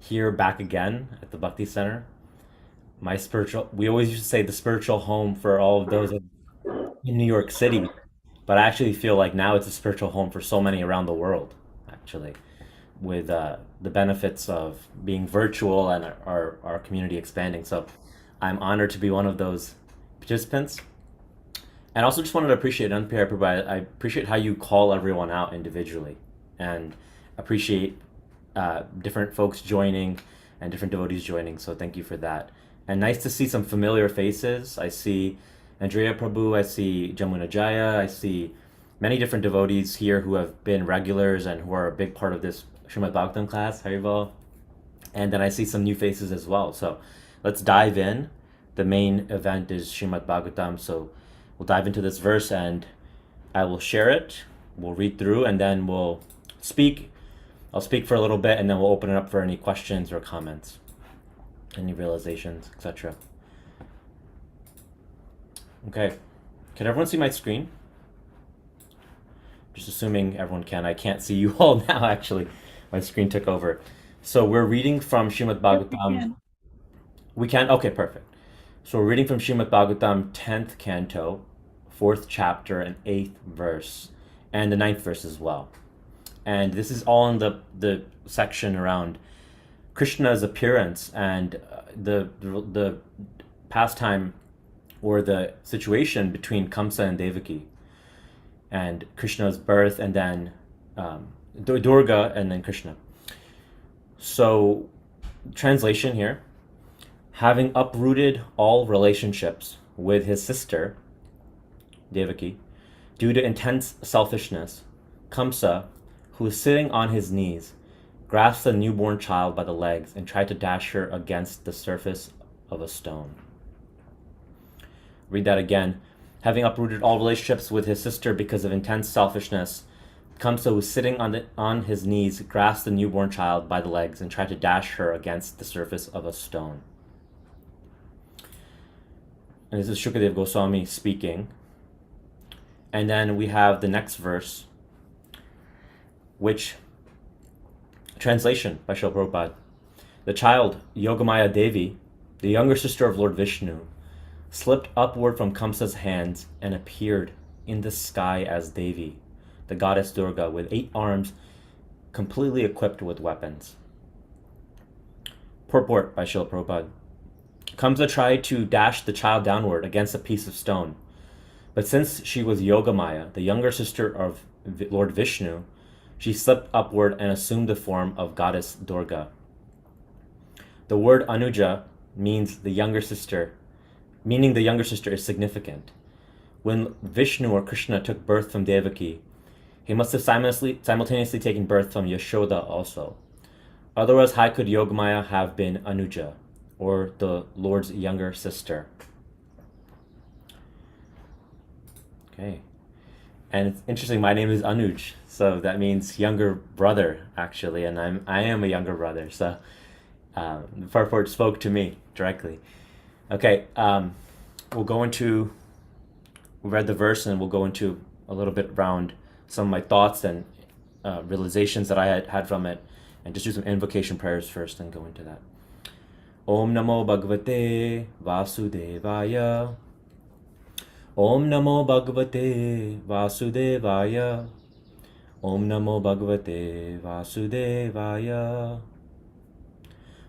here back again at the Bhakti Center. We always used to say the spiritual home for all of those in New York City, but I actually feel like now it's a spiritual home for so many around the world, actually, with the benefits of being virtual and our community expanding. So I'm honored to be one of those participants. And also just wanted to appreciate Unpair Provide. I appreciate how you call everyone out individually and appreciate different folks joining and different devotees joining. So thank you for that. And nice to see some familiar faces. I see Andrea Prabhu, I see Jamuna Jaya, I see many different devotees here who have been regulars and who are a big part of this Srimad Bhagavatam class, Harival. And then I see some new faces as well. So let's dive in. The main event is Srimad Bhagavatam. So we'll dive into this verse and I will share it. We'll read through and then we'll speak. I'll speak for a little bit and then we'll open it up for any questions or comments, any realizations, etc. Okay. Can everyone see my screen? Just assuming everyone can. I can't see you all now, actually. My screen took over. So we're reading from Srimad Yep, we Bhagavatam. can. We can? Okay, perfect. So we're reading from Srimad Bhagavatam, 10th canto, 4th chapter, and 8th verse, and the 9th verse as well. And this is all in the section around Krishna's appearance and the pastime or the situation between Kamsa and Devaki, and Krishna's birth, and then Durga, and then Krishna. So, translation here: having uprooted all relationships with his sister Devaki due to intense selfishness, Kamsa, who is sitting on his knees, grasped the newborn child by the legs and tried to dash her against the surface of a stone. Read that again. Having uprooted all relationships with his sister because of intense selfishness, Kamsa, who was sitting on his knees, grasped the newborn child by the legs and tried to dash her against the surface of a stone. And this is Shukadev Goswami speaking. And then we have the next verse, which, translation by Srila Prabhupada: the child, Yogamaya Devi, the younger sister of Lord Vishnu, slipped upward from Kamsa's hands and appeared in the sky as Devi, the goddess Durga, with 8 arms, completely equipped with weapons. Purport by Srila Prabhupada: Kamsa tried to dash the child downward against a piece of stone, but since she was Yogamaya, the younger sister of Lord Vishnu, she slipped upward and assumed the form of goddess Durga. The word Anuja means the younger sister, meaning the younger sister is significant. When Vishnu or Krishna took birth from Devaki, he must have simultaneously taken birth from Yashoda also. Otherwise, how could Yogamaya have been Anuja, or the Lord's younger sister? Okay. And it's interesting, my name is Anuj, so that means younger brother, actually, and I am a younger brother, so the purport spoke to me directly. Okay, we'll go into, we read the verse and we'll go into a little bit around some of my thoughts and realizations that I had from it, and just do some invocation prayers first and go into that. Om Namo Bhagavate Vasudevaya. Om Namo Bhagavate Vasudevaya. Om Namo Bhagavate Vasudevaya.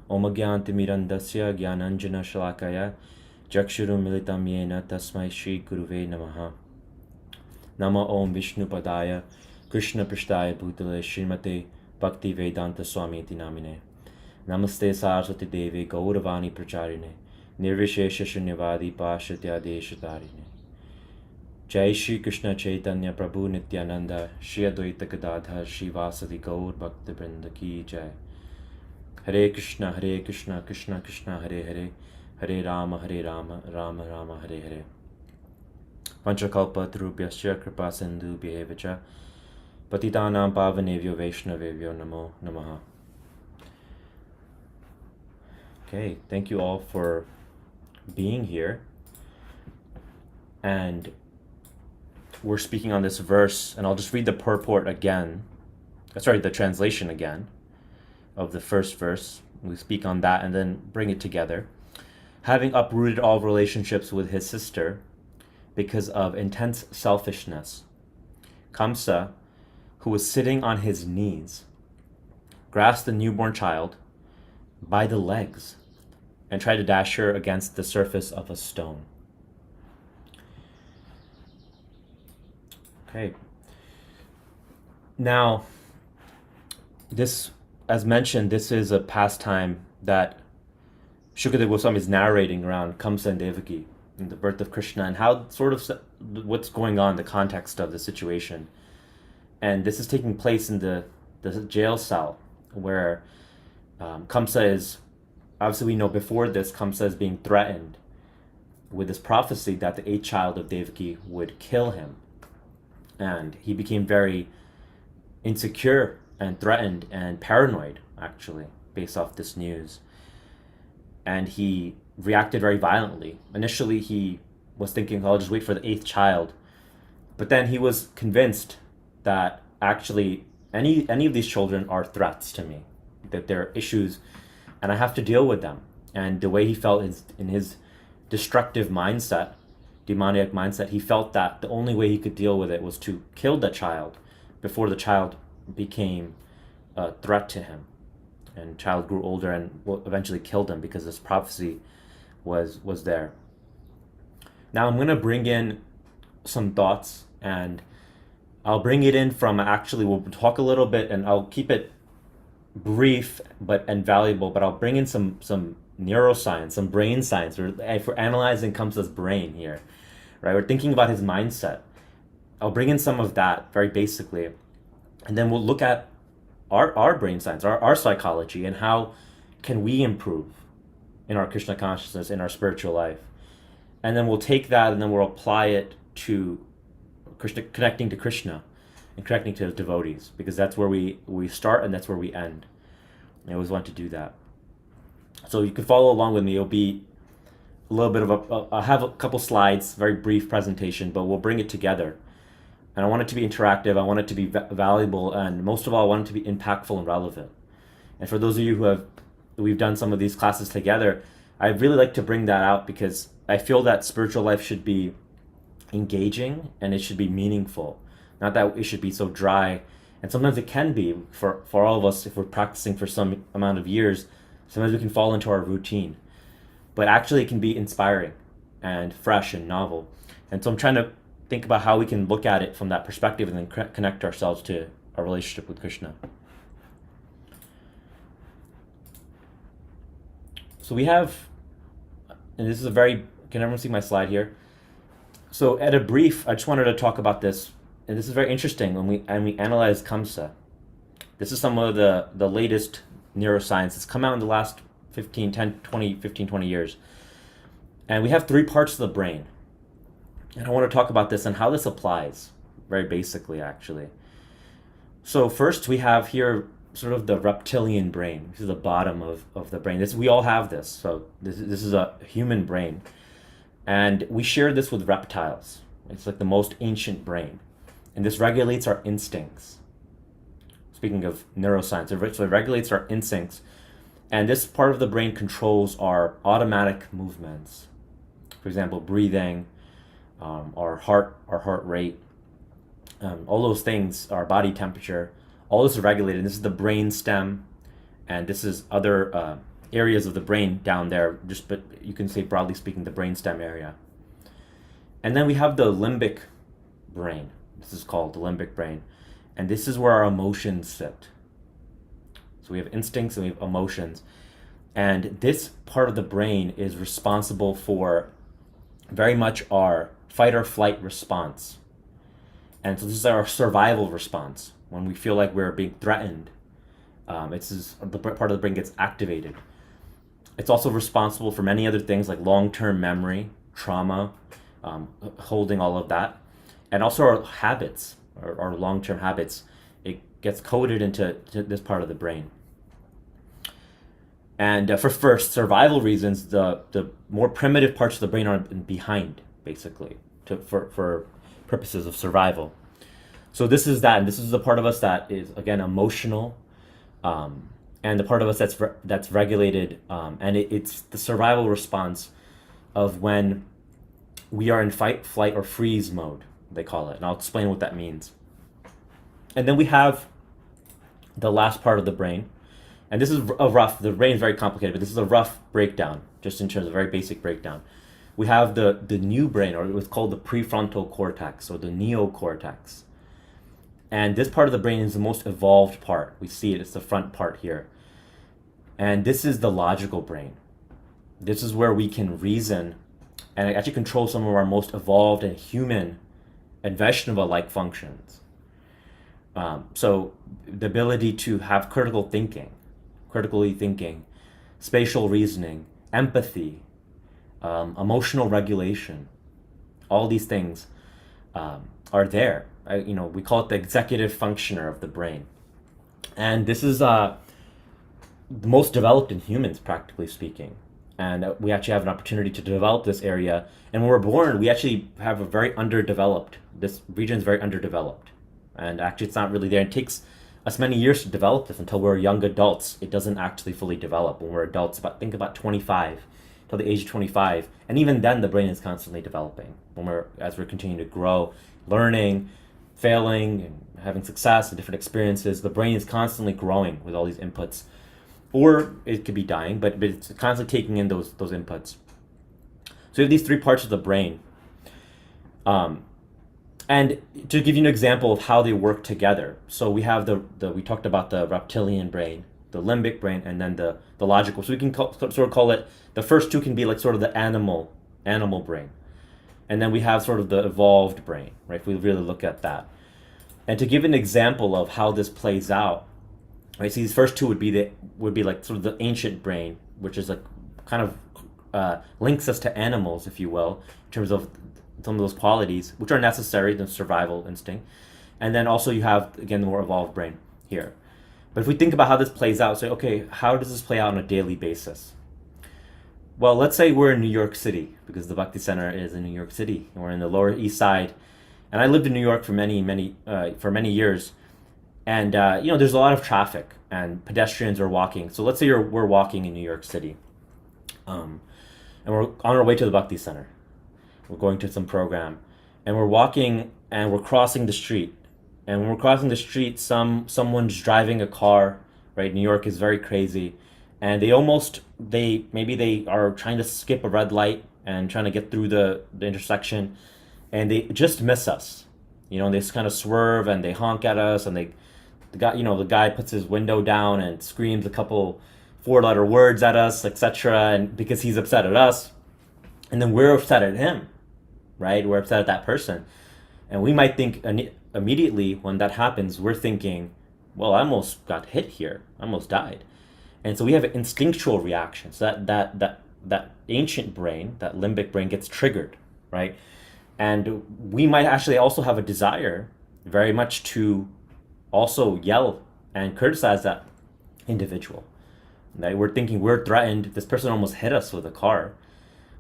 Om Agyantimirandasya Gyananjana Shalakaya Jakshurum Militam Yena Tasmai Shri Guruve Namaha. Nama Om Vishnu Padaya Krishna Prishtaya Bhutale Srimate Bhakti Vedanta Swami Iti Namine. Namaste Saraswati Devi Gauravani Pracharine Nirvishesha Shunyavadi Pashatya Deshatarine. Jai Shri Krishna Chaitanya Prabhu Nityananda Shri Advaita Gadadhar Shri Vasadi Gaur Bhakta Vrinda Ki Jai. Hare Krishna, Krishna Krishna, Hare Hare, Hare Rama, Rama Rama, Hare Hare. Panchakalpa Tarubhyascha Kripa Sindhu Bhyevacha Patitanam Pavanevyo Vaishnavevyo Namo Namaha. Okay, thank you all for being here. And we're speaking on this verse, and I'll just read the purport again. Sorry, the translation again of the first verse, We speak on that and then bring it together. Having uprooted all relationships with his sister because of intense selfishness, Kamsa, who was sitting on his knees, grasped the newborn child by the legs and tried to dash her against the surface of a stone. Okay. Now, this, as mentioned, this is a pastime that Shukadeva Goswami is narrating around Kamsa and Devaki and the birth of Krishna and how sort of what's going on, the context of the situation. And this is taking place in the jail cell where Kamsa is, obviously we know before this, Kamsa is being threatened with this prophecy that the eighth child of Devaki would kill him. And he became very insecure and threatened and paranoid, actually, based off this news. And he reacted very violently. Initially, he was thinking, I'll just wait for the eighth child. But then he was convinced that actually any of these children are threats to me, that they're issues, and I have to deal with them. And the way he felt in his destructive mindset, demoniac mindset, he felt that the only way he could deal with it was to kill the child before the child became a threat to him. And child grew older and eventually killed him because this prophecy was there. Now I'm going to bring in some thoughts, and I'll bring it in from, actually we'll talk a little bit and I'll keep it brief and valuable, but I'll bring in some neuroscience, some brain science. If we're analyzing Kamsa's brain here, right? We're thinking about his mindset. I'll bring in some of that very basically, and then we'll look at our brain science, our psychology, and how can we improve in our Krishna consciousness, in our spiritual life. And then we'll take that and then we'll apply it to Krishna, connecting to Krishna and connecting to his devotees, because that's where we start and that's where we end. I always want to do that. So you can follow along with me. It'll be a little bit of I'll have a couple slides, very brief presentation, but we'll bring it together. And I want it to be interactive. I want it to be valuable. And most of all, I want it to be impactful and relevant. And for those of you we've done some of these classes together, I'd really like to bring that out because I feel that spiritual life should be engaging and it should be meaningful. Not that it should be so dry. And sometimes it can be for all of us if we're practicing for some amount of years. Sometimes we can fall into our routine. But actually it can be inspiring and fresh and novel. And so I'm trying to think about how we can look at it from that perspective and then connect ourselves to our relationship with Krishna. So we have, and this is can everyone see my slide here? So at a brief, I just wanted to talk about this, and this is very interesting when we analyze Kamsa. This is some of the latest neuroscience that's come out in the last 15, 20 years. And we have three parts of the brain. And I want to talk about this and how this applies, very basically, actually. So first we have here sort of the reptilian brain. This is the bottom of the brain. We all have this. So this is a human brain. And we share this with reptiles. It's like the most ancient brain. And this regulates our instincts. Speaking of neuroscience, so it regulates our instincts. And this part of the brain controls our automatic movements. For example, breathing, our heart rate, all those things, our body temperature, all this is regulated. And this is the brain stem, and this is other areas of the brain down there. But you can say, broadly speaking, the brain stem area. And then we have the limbic brain. This is called the limbic brain, and this is where our emotions sit. So we have instincts and we have emotions, and this part of the brain is responsible for very much our fight or flight response. And so this is our survival response. When we feel like we're being threatened, the part of the brain gets activated. It's also responsible for many other things like long-term memory, trauma, holding all of that. And also our habits, our long-term habits, it gets coded into this part of the brain. And for survival reasons, the more primitive parts of the brain are behind, basically, for purposes of survival. So this is that, and this is the part of us that is, again, emotional, and and the part of us that's regulated, and it's the survival response of when we are in fight, flight, or freeze mode, they call it, and I'll explain what that means. And then we have the last part of the brain, and this is the brain is very complicated, but this is a rough breakdown, just in terms of a very basic breakdown. We have the new brain, or what's called the prefrontal cortex, or the neocortex. And this part of the brain is the most evolved part. We see it, it's the front part here. And this is the logical brain. This is where we can reason and actually control some of our most evolved and human and vegetable-like functions. So the ability to have critically thinking, spatial reasoning, empathy, emotional regulation, all these things are there. We call it the executive functioner of the brain. And this is the most developed in humans, practically speaking. And we actually have an opportunity to develop this area. And when we're born, we actually have a very underdeveloped, this region is very underdeveloped. And actually it's not really there. It takes us many years to develop this until we're young adults. It doesn't actually fully develop. When we're adults, think about 25, till the age of 25. And even then the brain is constantly developing. As we're continuing to grow, learning, failing, and having success and different experiences, the brain is constantly growing with all these inputs. Or it could be dying, but it's constantly taking in those inputs. So you have these three parts of the brain. And to give you an example of how they work together. So we have we talked about the reptilian brain, the limbic brain, and then the logical. So we can sort of call it, the first two can be like sort of the animal brain. And then we have sort of the evolved brain, right? If we really look at that. And to give an example of how this plays out, right? So these first two would be like sort of the ancient brain, which is like kind of links us to animals, if you will, in terms of some of those qualities, which are necessary, the survival instinct. And then also you have, again, the more evolved brain here. But if we think about how this plays out, say, okay, how does this play out on a daily basis? Well, let's say we're in New York City, because the Bhakti Center is in New York City, and we're in the Lower East Side. And I lived in New York for many years. And, there's a lot of traffic, and pedestrians are walking. So let's say we're walking in New York City, and we're on our way to the Bhakti Center. We're going to some program, and we're walking, and we're crossing the street. And when we're crossing the street, someone's driving a car, right? New York is very crazy. And maybe they are trying to skip a red light and trying to get through the intersection, and they just miss us. They just kind of swerve and they honk at us, and the guy puts his window down and screams a couple 4-letter words at us, etc. And because he's upset at us, and then we're upset at him, right? We're upset at that person, and we might think immediately when that happens, we're thinking, well, I almost got hit here, I almost died. And so we have an instinctual reaction. So that ancient brain, that limbic brain, gets triggered, right? And we might actually also have a desire very much to also yell and criticize that individual. Right? We're thinking we're threatened. This person almost hit us with a car.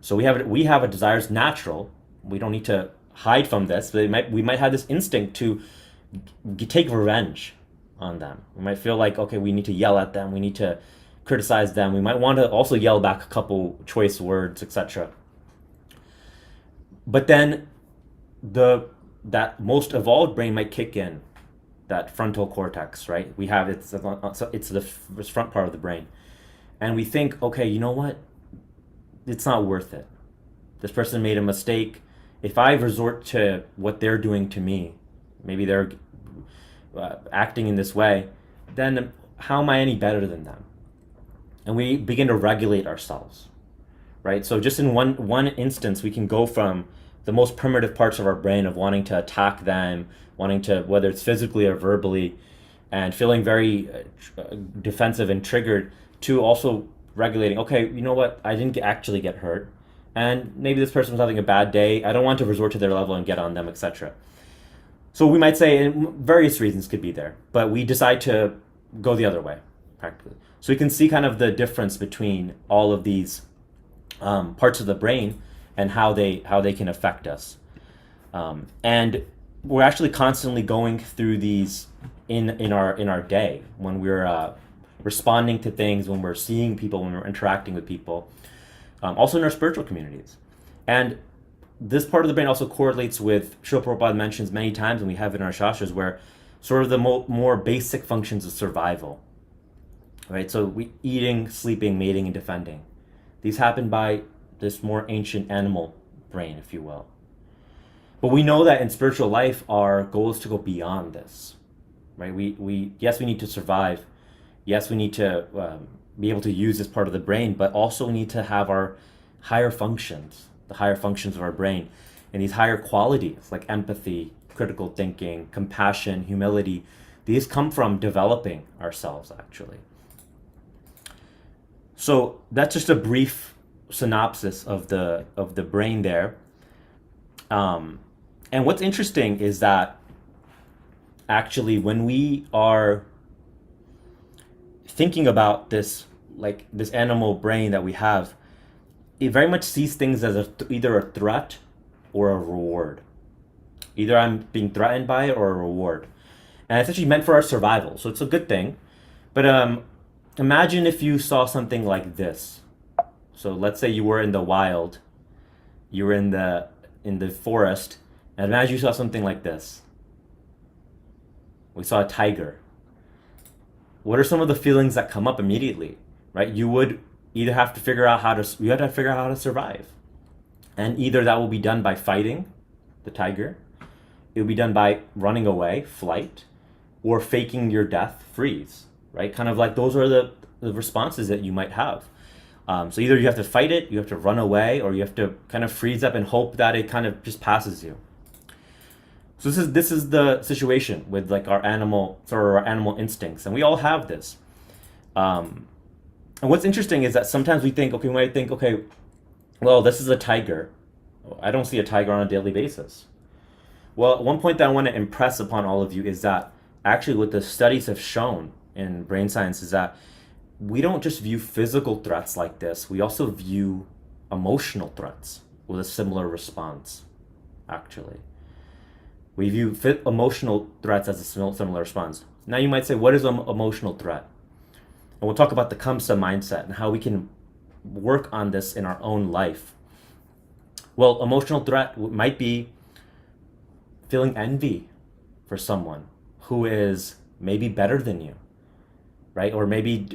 So we have a desire. It's natural. We don't need to hide from this. We might have this instinct to take revenge on them. We might feel like, okay, we need to yell at them. We need to criticize them. We might want to also yell back a couple choice words, etc. But then that most evolved brain might kick in, that frontal cortex, right? We have it's the front part of the brain, and we think, okay, you know what? It's not worth it. This person made a mistake. If I resort to what they're doing to me, maybe they're acting in this way, then how am I any better than them? And we begin to regulate ourselves, right? So just in one instance, we can go from the most primitive parts of our brain of wanting to attack them, wanting to, whether it's physically or verbally, and feeling very defensive and triggered, to also regulating, okay, you know what, I didn't actually get hurt, and maybe this person was having a bad day, I don't want to resort to their level and get on them, etc. So we might say, and various reasons could be there, but we decide to go the other way, practically. So we can see kind of the difference between all of these parts of the brain and how they can affect us. And we're actually constantly going through these in our day when we're responding to things, when we're seeing people, when we're interacting with people, also in our spiritual communities. And this part of the brain also correlates with, Srila Prabhupada mentions many times, and we have it in our shastras, where sort of the more basic functions of survival, right? So eating, sleeping, mating, and defending. These happen by this more ancient animal brain, if you will. But we know that in spiritual life, our goal is to go beyond this, right? Yes, we need to survive. Yes, we need to be able to use this part of the brain, but also we need to have our higher functions, the higher functions of our brain, and these higher qualities like empathy, critical thinking, compassion, humility. These come from developing ourselves, actually. So that's just a brief synopsis of the brain there. And what's interesting is that actually when we are thinking about this, like this animal brain that we have, it very much sees things as either a threat or a reward. Either I'm being threatened by it or a reward. And it's actually meant for our survival, so it's a good thing. But imagine if you saw something like this. So let's say you were in the wild, you were in the forest, and imagine you saw something like this. We saw a tiger. What are some of the feelings that come up immediately, right? You would either have to figure out how to survive. And either that will be done by fighting the tiger, it will be done by running away, flight, or faking your death, freeze, right? Kind of like those are the responses that you might have. So either you have to fight it, you have to run away, or you have to kind of freeze up and hope that it kind of just passes you. So this is the situation with like our animal instincts, and we all have this. And what's interesting is that sometimes we might think, okay, well, this is a tiger. I don't see a tiger on a daily basis. Well, one point that I want to impress upon all of you is that actually what the studies have shown in brain science is that we don't just view physical threats like this, we also view emotional threats with a similar response, actually. We view emotional threats as a similar response. Now you might say, what is an emotional threat? And we'll talk about the Kamsa mindset and how we can work on this in our own life. Well, emotional threat might be feeling envy for someone who is maybe better than you, right? Or maybe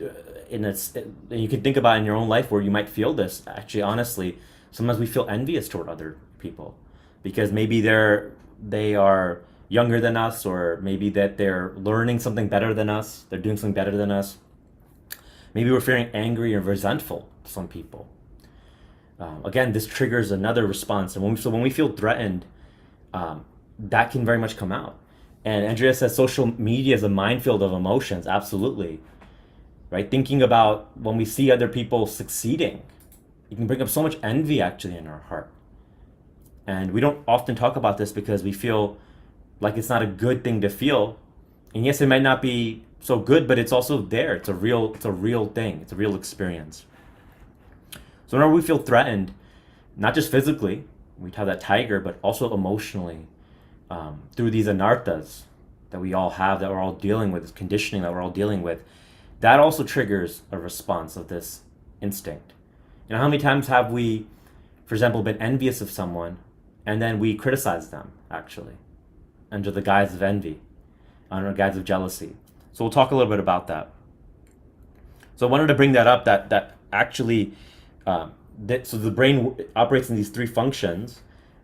you can think about in your own life where you might feel this. Actually, honestly, sometimes we feel envious toward other people because maybe they are younger than us, or maybe that they're learning something better than us, they're doing something better than us. Maybe we're feeling angry or resentful to some people. Again, this triggers another response. And when we feel threatened, that can very much come out. And Andrea says social media is a minefield of emotions. Absolutely. Right? Thinking about when we see other people succeeding, it can bring up so much envy actually in our heart. And we don't often talk about this because we feel like it's not a good thing to feel. And yes, it might not be so good, but it's also there. It's a real thing. It's a real experience. So whenever we feel threatened, not just physically, we have that tiger, but also emotionally, through these anarthas that we all have, that we're all dealing with, this conditioning that we're all dealing with, that also triggers a response of this instinct. You know, how many times have we, for example, been envious of someone and then we criticize them, actually, under the guise of envy, under the guise of jealousy? So we'll talk a little bit about that. So I wanted to bring that up, that actually, so the brain operates in these three functions,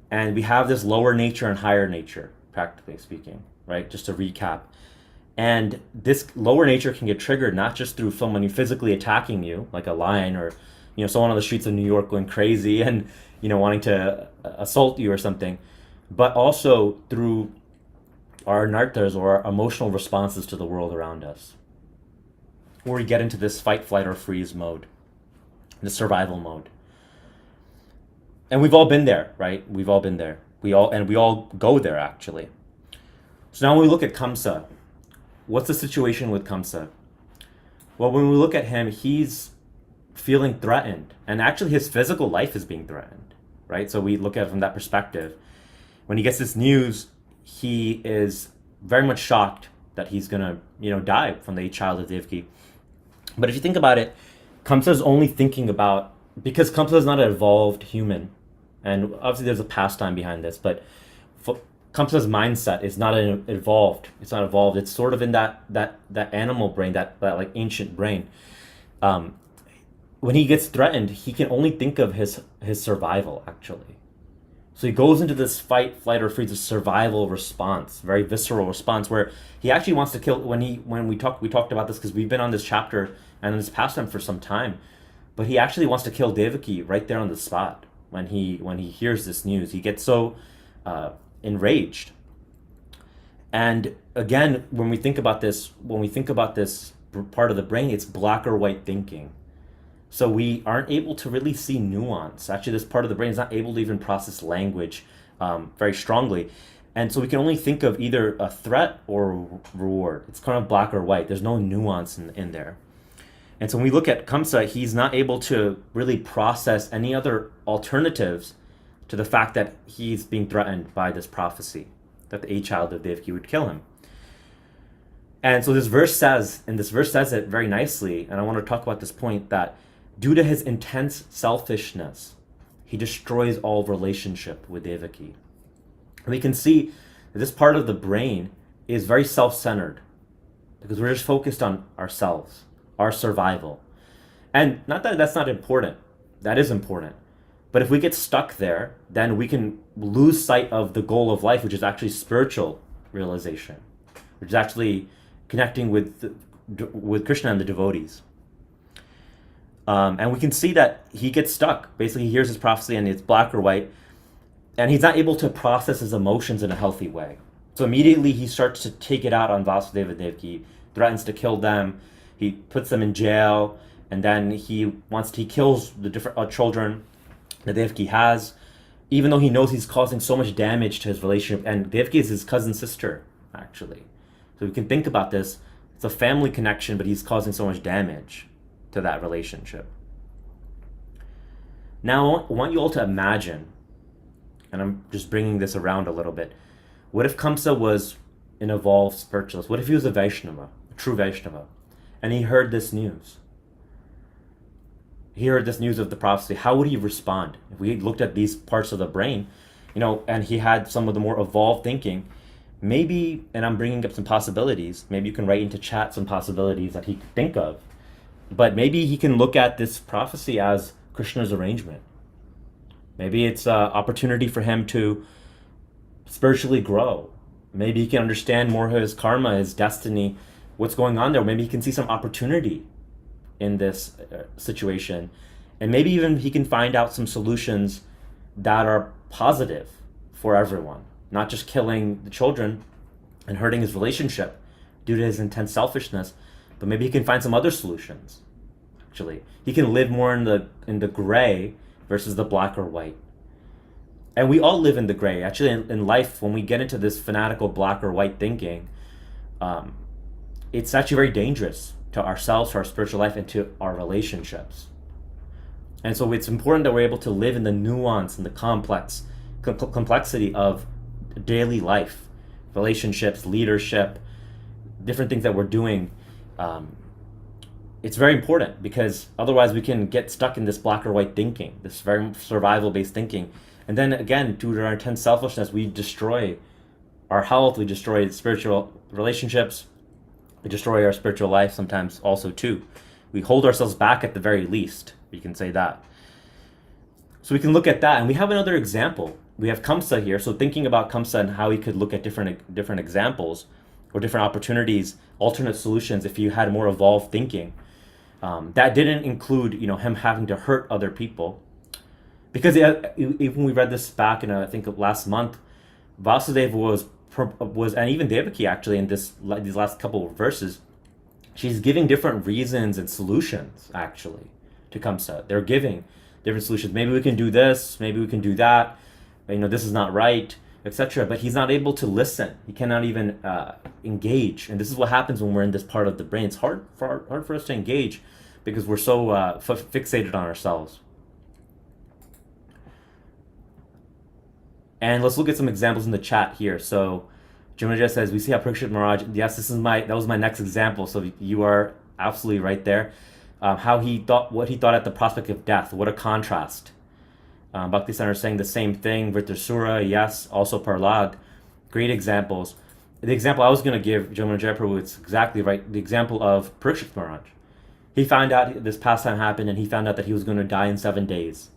and we have this lower nature and higher nature, practically speaking, right? Just to recap. And this lower nature can get triggered not just through someone physically attacking you, like a lion, or someone on the streets of New York going crazy and wanting to assault you or something, but also through our narthas, or our emotional responses to the world around us, where we get into this fight, flight, or freeze mode, the survival mode. And we've all been there, right? We've all been there. We all go there, actually. So now when we look at Kamsa, what's the situation with Kamsa? Well, when we look at him, he's feeling threatened, and actually his physical life is being threatened, right? So we look at it from that perspective. When he gets this news, he is very much shocked that he's gonna, die from the 8th child of Devaki. But if you think about it, Kamsa is only thinking about, because Kamsa is not an evolved human, and obviously there's a pastime behind this, but Kamsa's mindset is not evolved. It's not evolved. It's sort of in that animal brain, that like ancient brain. When he gets threatened, he can only think of his survival, actually. So he goes into this fight, flight, or freeze, a survival response, very visceral response, where he actually wants to kill. When we talked about this because we've been on this chapter and on this pastime for some time, but he actually wants to kill Devaki right there on the spot when he hears this news. He gets so enraged. And again, when we think about this part of the brain, it's black or white thinking. So we aren't able to really see nuance. Actually, this part of the brain is not able to even process language very strongly. And so we can only think of either a threat or a reward. It's kind of black or white. There's no nuance in there. And so when we look at Kamsa, he's not able to really process any other alternatives to the fact that he's being threatened by this prophecy, that the child of Devaki would kill him. And so this verse says it very nicely, and I want to talk about this point, that due to his intense selfishness, he destroys all relationship with Devaki. And we can see that this part of the brain is very self-centered because we're just focused on ourselves, our survival. And not that that's not important. That is important. But if we get stuck there, then we can lose sight of the goal of life, which is actually spiritual realization, which is actually connecting with Krishna and the devotees. And we can see that he gets stuck. Basically, he hears his prophecy and it's black or white, and he's not able to process his emotions in a healthy way. So immediately he starts to take it out on Vasudeva and Devaki, threatens to kill them, he puts them in jail, and then he kills the different children that Devaki has, even though he knows he's causing so much damage to his relationship. And Devaki is his cousin sister, actually. So we can think about this. It's a family connection, but he's causing so much damage to that relationship. Now, I want you all to imagine, and I'm just bringing this around a little bit, what if Kamsa was an evolved spiritualist? What if he was a Vaishnava, a true Vaishnava, and he heard this news? He heard this news of the prophecy. How would he respond? If we looked at these parts of the brain, and he had some of the more evolved thinking, maybe, and I'm bringing up some possibilities, maybe you can write into chat some possibilities that he could think of, but maybe he can look at this prophecy as Krishna's arrangement. Maybe it's an opportunity for him to spiritually grow. Maybe he can understand more of his karma, his destiny, what's going on there. Maybe he can see some opportunity in this situation, and maybe even he can find out some solutions that are positive for everyone, not just killing the children and hurting his relationship due to his intense selfishness, but maybe he can find some other solutions. Actually, he can live more in the gray versus the black or white. And we all live in the gray. Actually, in life, when we get into this fanatical black or white thinking, it's actually very dangerous to ourselves, to our spiritual life, and to our relationships. And so it's important that we're able to live in the nuance and the complexity of daily life, relationships, leadership, different things that we're doing. It's very important because otherwise we can get stuck in this black or white thinking, this very survival-based thinking. And then again, due to our intense selfishness, we destroy our health, we destroy spiritual relationships, we destroy our spiritual life sometimes also too. We hold ourselves back at the very least. We can say that. So we can look at that, and we have another example. We have Kamsa here. So thinking about Kamsa and how he could look at different examples or different opportunities, alternate solutions if you had more evolved thinking. That didn't include, him having to hurt other people, because even we read this back in I think last month, Vasudeva was and even Devaki actually in these last couple of verses, she's giving different reasons and solutions actually to Kamsa. They're giving different solutions. Maybe we can do this. Maybe we can do that. This is not right, etc. But he's not able to listen. He cannot even engage. And this is what happens when we're in this part of the brain. It's hard for us to engage because we're so fixated on ourselves. And let's look at some examples in the chat here. So Junaja says, we see how Parikshit Maharaj, yes, that was my next example. So you are absolutely right there. What he thought at the prospect of death. What a contrast. Bhakti Center is saying the same thing. Vritrasura, yes, also Prahlad. Great examples. The example I was going to give, Jamuna Jayaprabhu, it's exactly right. The example of Parikshit Maharaj. He found out this pastime happened, and he found out that he was going to die in 7 days.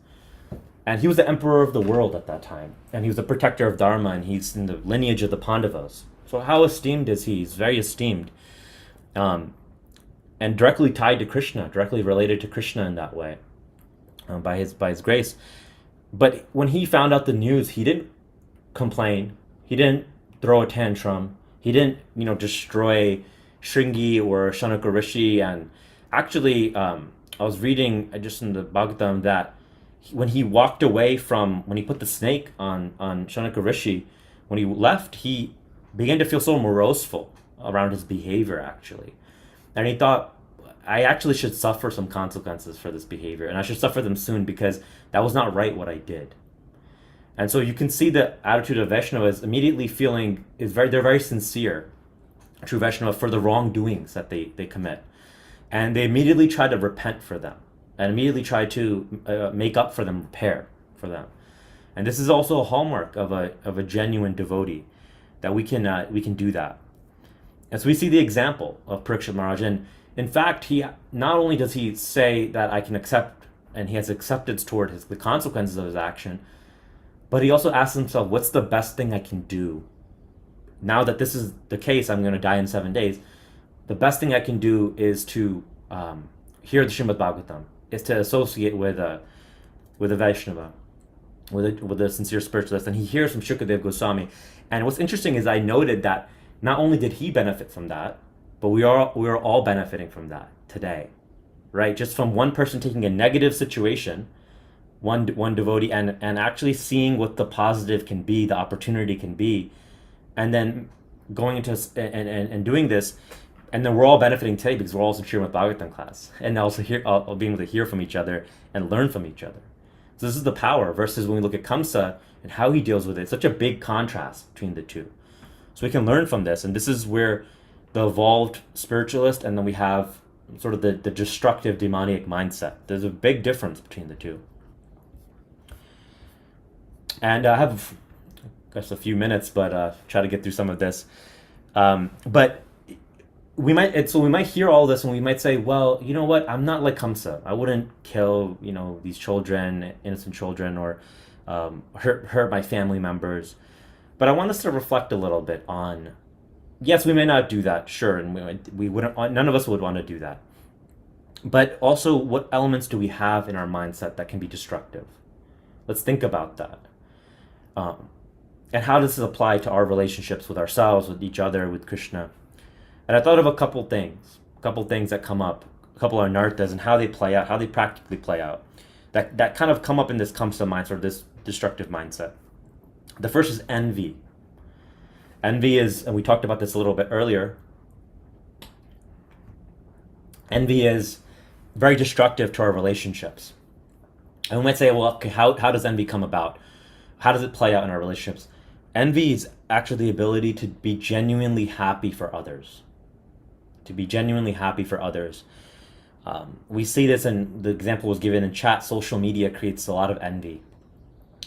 And he was the emperor of the world at that time. And he was the protector of Dharma, and he's in the lineage of the Pandavas. So how esteemed is he? He's very esteemed. And directly tied to Krishna, directly related to Krishna in that way, by his grace. But when he found out the news, he didn't complain. He didn't throw a tantrum. He didn't, destroy Shringi or Shanaka Rishi. And actually, I was reading just in the Bhagavatam that when he walked away when he put the snake on Shanaka Rishi, when he left, he began to feel so moroseful around his behavior, actually. And he thought, I actually should suffer some consequences for this behavior, and I should suffer them soon because that was not right what I did. And so you can see the attitude of Vaishnavas immediately they're very sincere, true Vaishnava, for the wrongdoings that they commit. And they immediately try to repent for them, and immediately try to make up for them, repair for them. And this is also a hallmark of a genuine devotee, that we can do that. And so we see the example of Parikshit Maharaj. And in fact, he not only does he say that I can accept, and he has acceptance toward the consequences of his action, but he also asks himself, what's the best thing I can do? Now that this is the case, I'm going to die in 7 days. The best thing I can do is to hear the Srimad Bhagavatam, is to associate with a Vaishnava, with a sincere spiritualist. And he hears from Shukadev Goswami. And what's interesting is I noted that not only did he benefit from that, but we are all benefiting from that today, right? Just from one person taking a negative situation, one devotee, and actually seeing what the positive can be, the opportunity can be, and then going into and doing this, and then we're all benefiting today because we're all in Srimad Bhagavatam class, and also being able to hear from each other and learn from each other. So this is the power, versus when we look at Kamsa and how he deals with it. Such a big contrast between the two. So we can learn from this, and this is where the evolved spiritualist, and then we have sort of the destructive demoniac mindset. There's a big difference between the two. And I have, a few minutes, but try to get through some of this. But we might hear all this, and we might say, well, you know what? I'm not like Kamsa. I wouldn't kill, these children, innocent children, or hurt my family members. But I want us to reflect a little bit on, yes, we may not do that, sure, and we wouldn't. None of us would want to do that. But also, what elements do we have in our mindset that can be destructive? Let's think about that. And how does this apply to our relationships with ourselves, with each other, with Krishna? And I thought of a couple things that come up, a couple of anarthas, and how they play out, how they practically play out, that kind of come up in this Kamsa mindset, or this destructive mindset. The first is envy. Envy is, and we talked about this a little bit earlier, envy is very destructive to our relationships. And we might say, well, okay, how does envy come about? How does it play out in our relationships? Envy is actually the ability to be genuinely happy for others. To be genuinely happy for others. We see this, and the example was given in chat. Social media creates a lot of envy,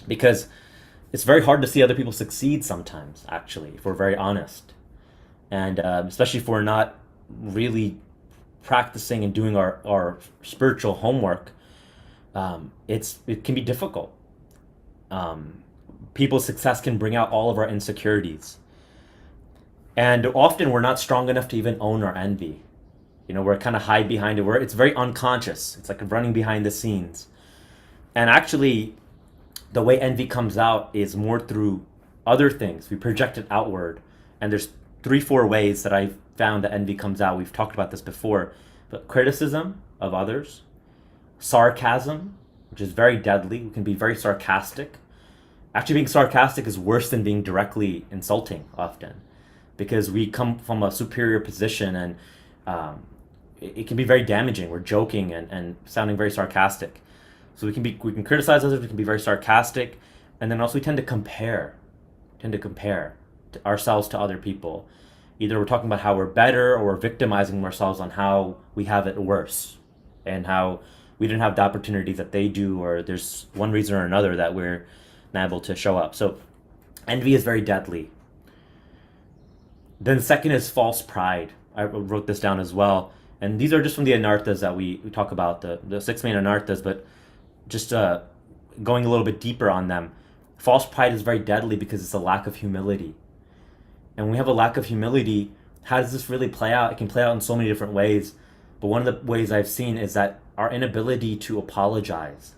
because it's very hard to see other people succeed sometimes, actually, if we're very honest. And especially if we're not really practicing and doing our spiritual homework, it can be difficult. People's success can bring out all of our insecurities. And often we're not strong enough to even own our envy. We're kind of hide behind it. It's very unconscious. It's like running behind the scenes. And actually, the way envy comes out is more through other things. We project it outward. And there's 3-4 ways that I've found that envy comes out. We've talked about this before. But criticism of others, sarcasm, which is very deadly. We can be very sarcastic. Actually, being sarcastic is worse than being directly insulting often, because we come from a superior position, and it can be very damaging. We're joking and sounding very sarcastic. So we can criticize others, we can be very sarcastic, and then also we tend to compare ourselves to other people. Either we're talking about how we're better, or we're victimizing ourselves on how we have it worse and how we didn't have the opportunities that they do, or there's one reason or another that we're not able to show up. So envy is very deadly. Then second is false pride. I wrote this down as well. And these are just from the anarthas that we talk about, the six main anarthas, but just going a little bit deeper on them. False pride is very deadly because it's a lack of humility. And when we have a lack of humility, how does this really play out? It can play out in so many different ways. But one of the ways I've seen is that our inability to apologize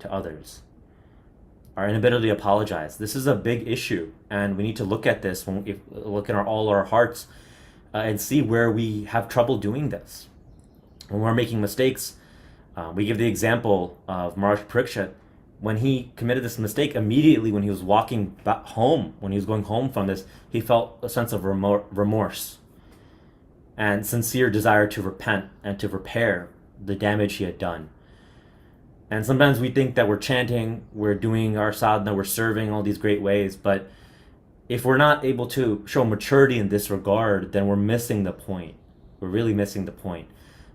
to others. Our inability to apologize. This is a big issue, and we need to look at this, look at all our hearts, and see where we have trouble doing this. When we're making mistakes, we give the example of Maharaj Parikshit. When he committed this mistake, immediately when he was walking back home, when he was going home from this, he felt a sense of remorse and sincere desire to repent and to repair the damage he had done. And sometimes we think that we're chanting, we're doing our sadhana, we're serving all these great ways, but if we're not able to show maturity in this regard, then we're missing the point. We're really missing the point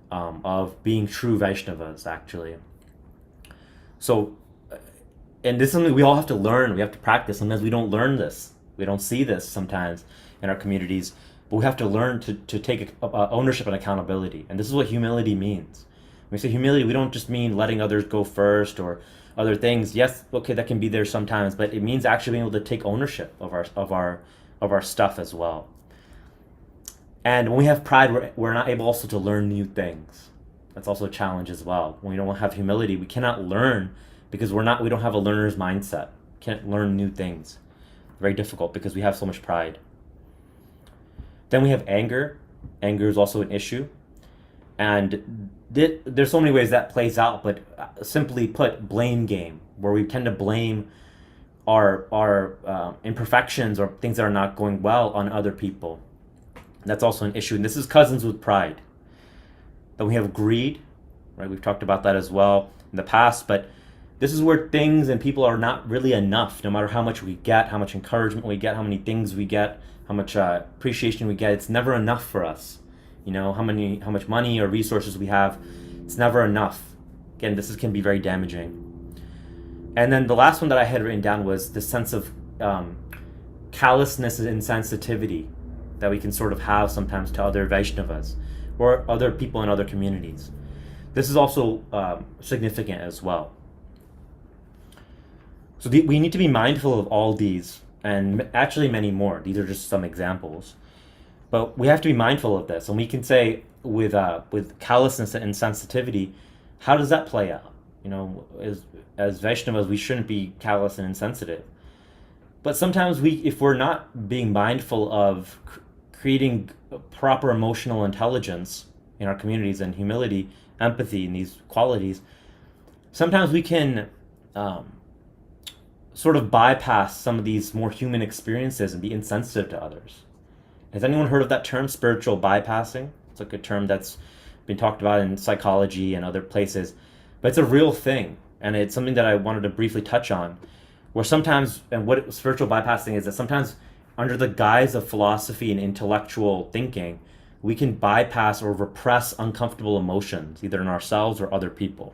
of being true Vaishnavas, actually. So, and this is something we all have to learn, we have to practice. Sometimes we don't learn this. We don't see this sometimes in our communities, but we have to learn to take ownership and accountability. And this is what humility means. When we say humility, we don't just mean letting others go first or other things. Yes, okay, that can be there sometimes, but it means actually being able to take ownership of our stuff as well. And when we have pride, we're not able also to learn new things. That's also a challenge as well. When we don't have humility, we cannot learn because we don't have a learner's mindset. Can't learn new things. Very difficult because we have so much pride. Then we have anger. Anger is also an issue. And there's so many ways that plays out, but simply put, blame game, where we tend to blame our imperfections or things that are not going well on other people. That's also an issue, and this is cousins with pride. Then we have greed, right? We've talked about that as well in the past, but this is where things and people are not really enough, no matter how much we get, how much encouragement we get, how many things we get, how much appreciation we get. It's never enough for us. You know, how much money or resources we have, it's never enough. Again, this can be very damaging. And then the last one that I had written down was the sense of callousness and insensitivity that we can sort of have sometimes to other Vaishnavas or other people in other communities. This is also significant as well. So we need to be mindful of all these, and actually many more. These are just some examples. But we have to be mindful of this, and we can say with callousness and insensitivity, how does that play out? You know, as Vaishnavas, we shouldn't be callous and insensitive. But sometimes if we're not being mindful of creating proper emotional intelligence in our communities and humility, empathy, and these qualities, sometimes we can sort of bypass some of these more human experiences and be insensitive to others. Has anyone heard of that term, spiritual bypassing? It's like a term that's been talked about in psychology and other places, but it's a real thing, and it's something that I wanted to briefly touch on, where sometimes, and what spiritual bypassing is, that sometimes under the guise of philosophy and intellectual thinking, we can bypass or repress uncomfortable emotions, either in ourselves or other people,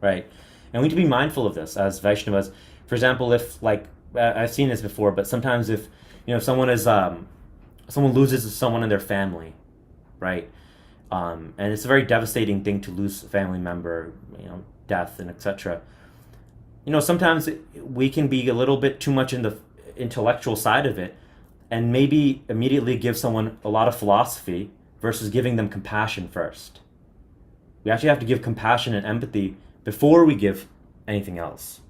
right? And we need to be mindful of this as Vaishnavas. For example, if, like, I've seen this before, but sometimes if, you know, someone loses someone in their family, right? And it's a very devastating thing to lose a family member, you know, death and etc. You know, sometimes we can be a little bit too much in the intellectual side of it and maybe immediately give someone a lot of philosophy versus giving them compassion first. We actually have to give compassion and empathy before we give anything else.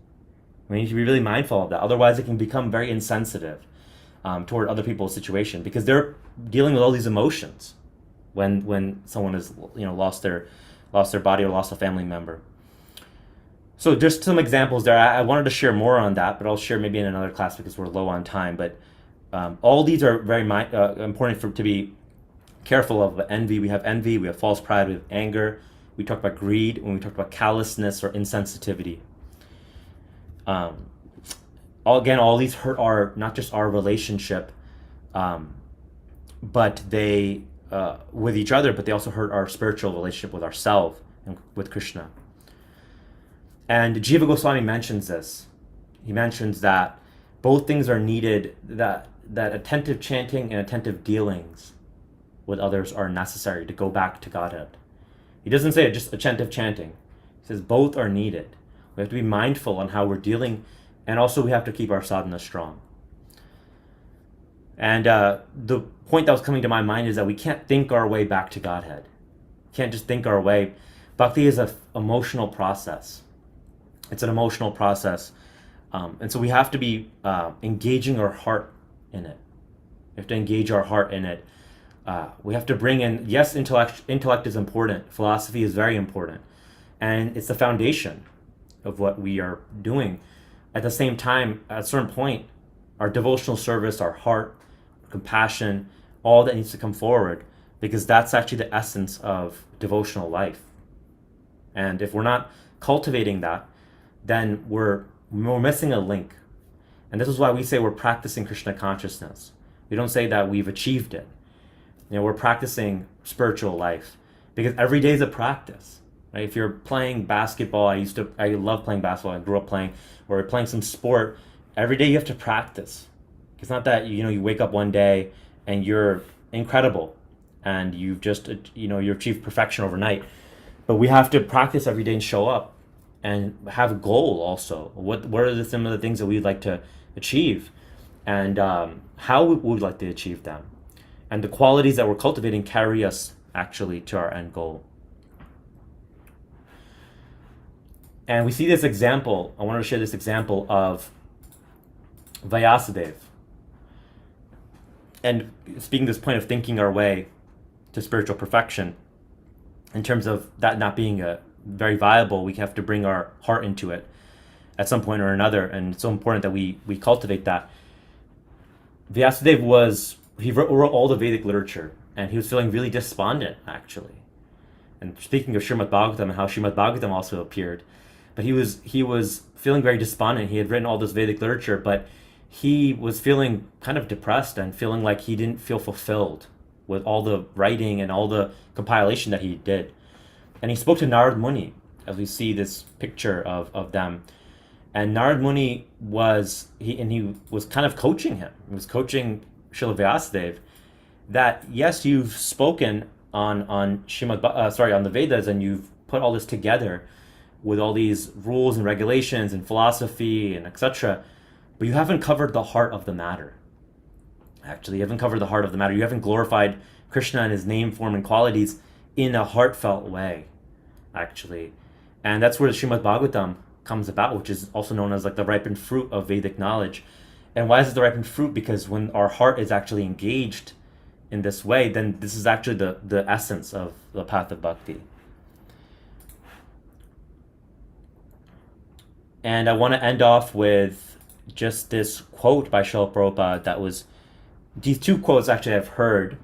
We need to be really mindful of that. Otherwise, it can become very insensitive toward other people's situation, because they're dealing with all these emotions when someone has, you know, lost their body or lost a family member. So just some examples there. I wanted to share more on that, but I'll share maybe in another class because we're low on time. But all these are very important to be careful of. Envy, we have false pride, we have anger. We talked about greed when we talked about callousness or insensitivity. All these hurt not just our relationship but they with each other, but they also hurt our spiritual relationship with ourselves and with Krishna. And Jiva Goswami mentions this. He mentions that both things are needed, that attentive chanting and attentive dealings with others are necessary to go back to Godhead. He doesn't say just attentive chanting. He says both are needed. We have to be mindful on how we're dealing, and also we have to keep our sadhana strong. And the point that was coming to my mind is that we can't think our way back to Godhead. We can't just think our way. Bhakti is an emotional process. It's an emotional process. And so we have to be engaging our heart in it. We have to engage our heart in it. We have to bring in, yes, intellect is important. Philosophy is very important. And it's the foundation of what we are doing. At the same time, at a certain point, our devotional service, our heart, compassion, all that needs to come forward, because that's actually the essence of devotional life. And if we're not cultivating that, then we're missing a link. And this is why we say we're practicing Krishna consciousness. We don't say that we've achieved it. We're practicing spiritual life, because every day is a practice. Right? If you're playing basketball, I love playing basketball. I grew up playing, or playing some sport. Every day you have to practice. It's not that you wake up one day and you're incredible and you've just you achieve perfection overnight. But we have to practice every day and show up and have a goal also. What are some of the things that we'd like to achieve, and how we would like to achieve them, and the qualities that we're cultivating carry us actually to our end goal. And we see this example. I wanted to share this example of Vyasadeva. And speaking this point of thinking our way to spiritual perfection, in terms of that not being very viable, we have to bring our heart into it at some point or another, and it's so important that we cultivate that. Vyasadeva wrote all the Vedic literature, and he was feeling really despondent, actually. And speaking of Srimad Bhagavatam and how Srimad Bhagavatam also appeared, but he was feeling very despondent. He had written all this Vedic literature, but he was feeling kind of depressed and feeling like he didn't feel fulfilled with all the writing and all the compilation that he did. And he spoke to Narad Muni, as we see this picture of them. And Narad Muni was kind of coaching him. He was coaching Srila Vyasadeva that, yes, you've spoken on the Vedas, and you've put all this together with all these rules and regulations and philosophy and etc., but you haven't covered the heart of the matter. Actually, you haven't covered the heart of the matter. You haven't glorified Krishna and his name, form, and qualities in a heartfelt way, actually. And that's where the Srimad Bhagavatam comes about, which is also known as like the ripened fruit of Vedic knowledge. And why is it the ripened fruit? Because when our heart is actually engaged in this way, then this is actually the essence of the path of bhakti. And I want to end off with just this quote by Srila Prabhupada these two quotes actually I've heard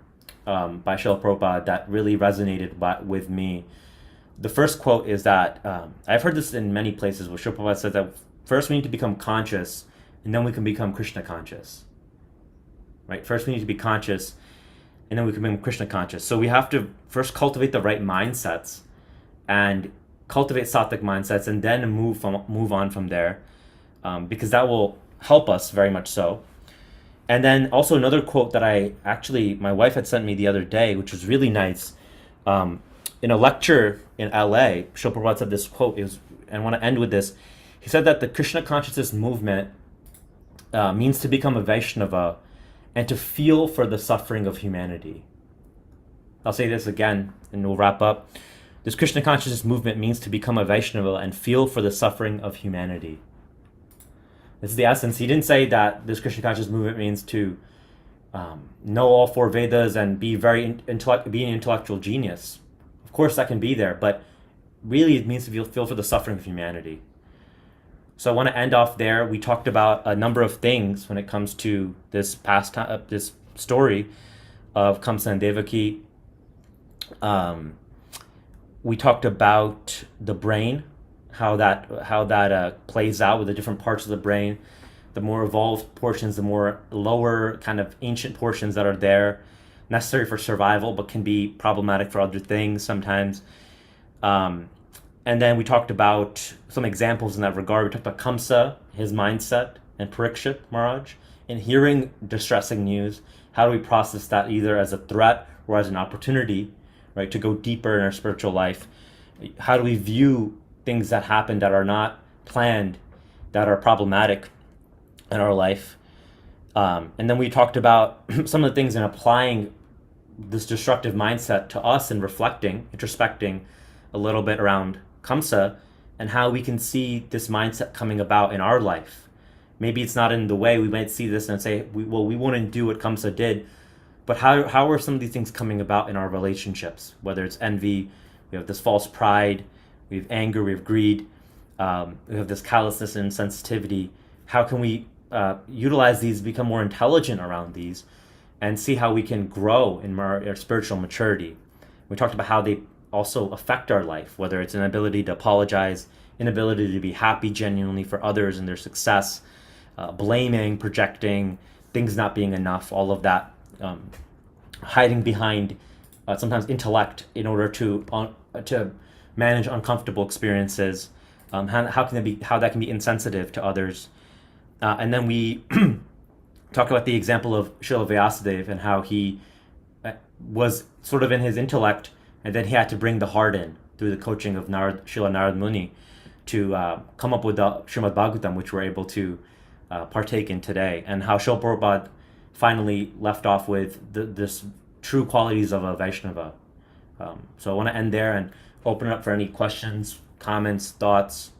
by Srila Prabhupada that really resonated with me. The first quote is that, I've heard this in many places, where Srila Prabhupada says that first we need to become conscious, and then we can become Krishna conscious. Right? First we need to be conscious, and then we can become Krishna conscious. So we have to first cultivate the right mindsets, and cultivate sattvic mindsets, and then move on from there, because that will help us very much so. And then also another quote that my wife had sent me the other day, which was really nice. In a lecture in LA, Srila Prabhupada said this quote, and I want to end with this. He said that the Krishna consciousness movement means to become a Vaishnava and to feel for the suffering of humanity. I'll say this again and we'll wrap up. This Krishna consciousness movement means to become a Vaishnava and feel for the suffering of humanity. This is the essence. He didn't say that this Krishna consciousness movement means to know all four Vedas and be be an intellectual genius. Of course, that can be there, but really it means to feel for the suffering of humanity. So I want to end off there. We talked about a number of things when it comes to this this story of Kamsa and Devaki. We talked about the brain, how that plays out with the different parts of the brain, the more evolved portions, the more lower kind of ancient portions that are there. And necessary for survival, but can be problematic for other things sometimes. And then we talked about some examples in that regard. We talked about Kamsa, his mindset, and Parikshit Maharaj. In hearing distressing news, how do we process that either as a threat or as an opportunity, right, to go deeper in our spiritual life? How do we view things that happen that are not planned, that are problematic in our life? And then we talked about some of the things in applying this destructive mindset to us and reflecting, introspecting a little bit around Kamsa and how we can see this mindset coming about in our life. Maybe it's not in the way we might see this and say, we wouldn't do what Kamsa did, but how are some of these things coming about in our relationships? Whether it's envy, we have this false pride, we have anger, we have greed, we have this callousness and sensitivity. How can we utilize these, become more intelligent around these, and see how we can grow in our spiritual maturity? We talked about how they also affect our life, whether it's an ability to apologize, inability to be happy genuinely for others and their success, blaming, projecting, things not being enough, all of that, hiding behind sometimes intellect in order to manage uncomfortable experiences, how that can be insensitive to others. And then we talk about the example of Srila Vyasadeva and how he was sort of in his intellect, and then he had to bring the heart in through the coaching of Srila Narad Muni to come up with the Srimad Bhagavatam, which we're able to partake in today, and how Srila Prabhupada finally left off with this true qualities of a Vaishnava. So I want to end there and open it up for any questions, comments, thoughts.